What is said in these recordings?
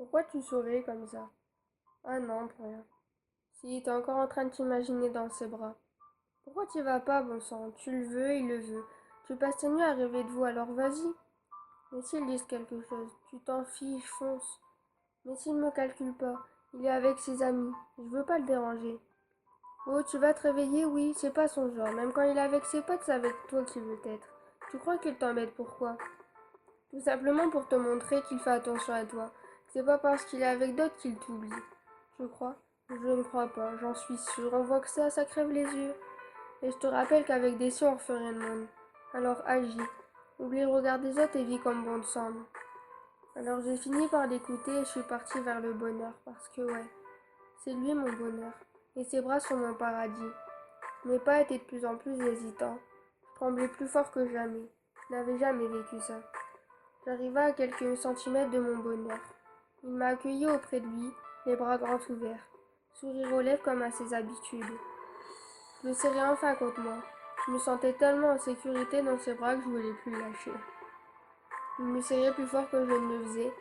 Pourquoi tu souris comme ça? Ah non, pour rien. Si, t'es encore en train de t'imaginer dans ses bras. Pourquoi tu vas pas, bon sang? Tu le veux, il le veut. Tu passes tes nuits à rêver de vous, alors vas-y. Mais s'ils disent quelque chose, tu t'en fiches, fonce. Mais s'il me calcule pas, il est avec ses amis. Je veux pas le déranger. Oh, tu vas te réveiller, oui, c'est pas son genre. Même quand il est avec ses potes, c'est avec toi qu'il veut être. Tu crois qu'il t'embête pourquoi? Tout simplement pour te montrer qu'il fait attention à toi. C'est pas parce qu'il est avec d'autres qu'il t'oublie. Je crois. Je ne crois pas, j'en suis sûre. On voit que ça crève les yeux. Et je te rappelle qu'avec des scieux, on fait rien de monde. Alors agis. Oublie le regard des autres et vis comme bon te semble. Alors j'ai fini par l'écouter et je suis partie vers le bonheur. Parce que ouais, c'est lui mon bonheur. Et ses bras sont mon paradis. Mes pas étaient de plus en plus hésitants. Je tremblais plus fort que jamais. Je n'avais jamais vécu ça. J'arriva à quelques centimètres de mon bonheur. Il m'a accueilli auprès de lui, les bras grands ouverts, sourire aux lèvres comme à ses habitudes. Je le serrai enfin contre moi. Je me sentais tellement en sécurité dans ses bras que je voulais plus le lâcher. Il me serrait plus fort que je ne le faisais.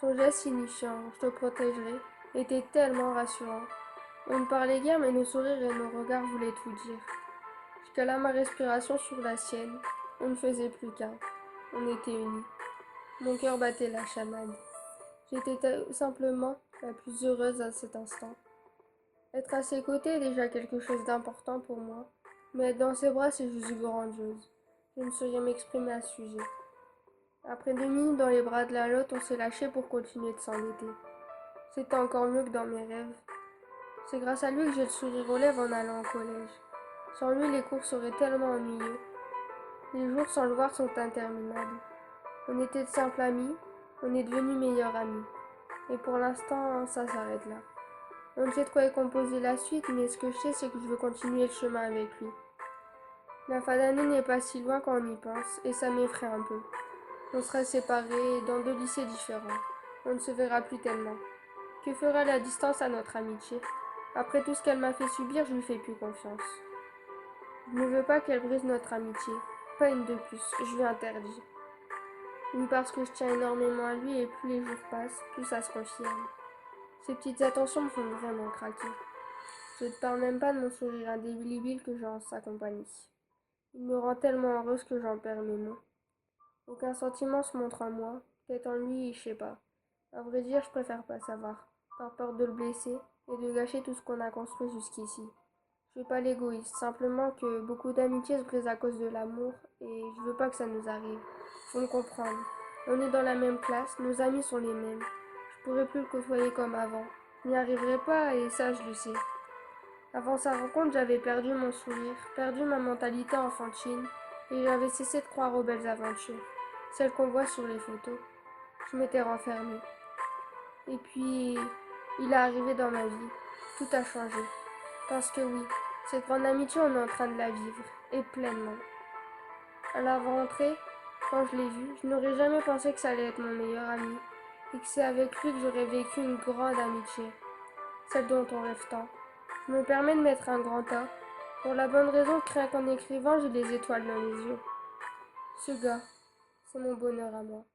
Son geste signifiant «je te protégerai» était tellement rassurant. On ne parlait guère, mais nos sourires et nos regards voulaient tout dire. Je cala ma respiration sur la sienne. On ne faisait plus qu'un. On était unis. Mon cœur battait la chamade. J'étais simplement la plus heureuse à cet instant. Être à ses côtés est déjà quelque chose d'important pour moi, mais être dans ses bras, c'est juste grandiose. Je ne saurais m'exprimer à ce sujet. Après 2 minutes dans les bras de la l'autre, on s'est lâché pour continuer de s'embêter. C'était encore mieux que dans mes rêves. C'est grâce à lui que j'ai le sourire aux lèvres en allant au collège. Sans lui, les cours seraient tellement ennuyeux. Les jours sans le voir sont interminables. On était de simples amis, on est devenus meilleurs amis. Et pour l'instant, ça s'arrête là. On ne sait de quoi est composée la suite, mais ce que je sais, c'est que je veux continuer le chemin avec lui. La fin d'année n'est pas si loin quand on y pense, et ça m'effraie un peu. On sera séparés dans 2 lycées différents. On ne se verra plus tellement. Que fera la distance à notre amitié? Après tout ce qu'elle m'a fait subir, je lui fais plus confiance. Je ne veux pas qu'elle brise notre amitié. Pas une de plus, je lui interdis. Une parce que je tiens énormément à lui et plus les jours passent, plus ça se confirme. Ces petites attentions me font vraiment craquer. Je ne parle même pas de mon sourire indélébile que j'ai en sa compagnie. Il me rend tellement heureuse que j'en perds mes mots. Aucun sentiment se montre en moi, peut-être en lui, je sais pas. À vrai dire, je préfère pas savoir, par peur de le blesser et de gâcher tout ce qu'on a construit jusqu'ici. Je suis pas l'égoïste, simplement que beaucoup d'amitiés se brisent à cause de l'amour et je veux pas que ça nous arrive. Faut me comprendre. On est dans la même classe, nos amis sont les mêmes. Je pourrais plus le côtoyer comme avant. Je n'y arriverai pas et ça je le sais. Avant sa rencontre, j'avais perdu mon sourire, perdu ma mentalité enfantine et j'avais cessé de croire aux belles aventures, celles qu'on voit sur les photos. Je m'étais renfermée. Et puis, il est arrivé dans ma vie. Tout a changé. Parce que oui, cette grande amitié, on est en train de la vivre, et pleinement. À la rentrée, quand je l'ai vu, je n'aurais jamais pensé que ça allait être mon meilleur ami, et que c'est avec lui que j'aurais vécu une grande amitié, celle dont on rêve tant. Je me permets de mettre un grand A, pour la bonne raison que rien qu'en écrivant, j'ai des étoiles dans les yeux. Ce gars, c'est mon bonheur à moi.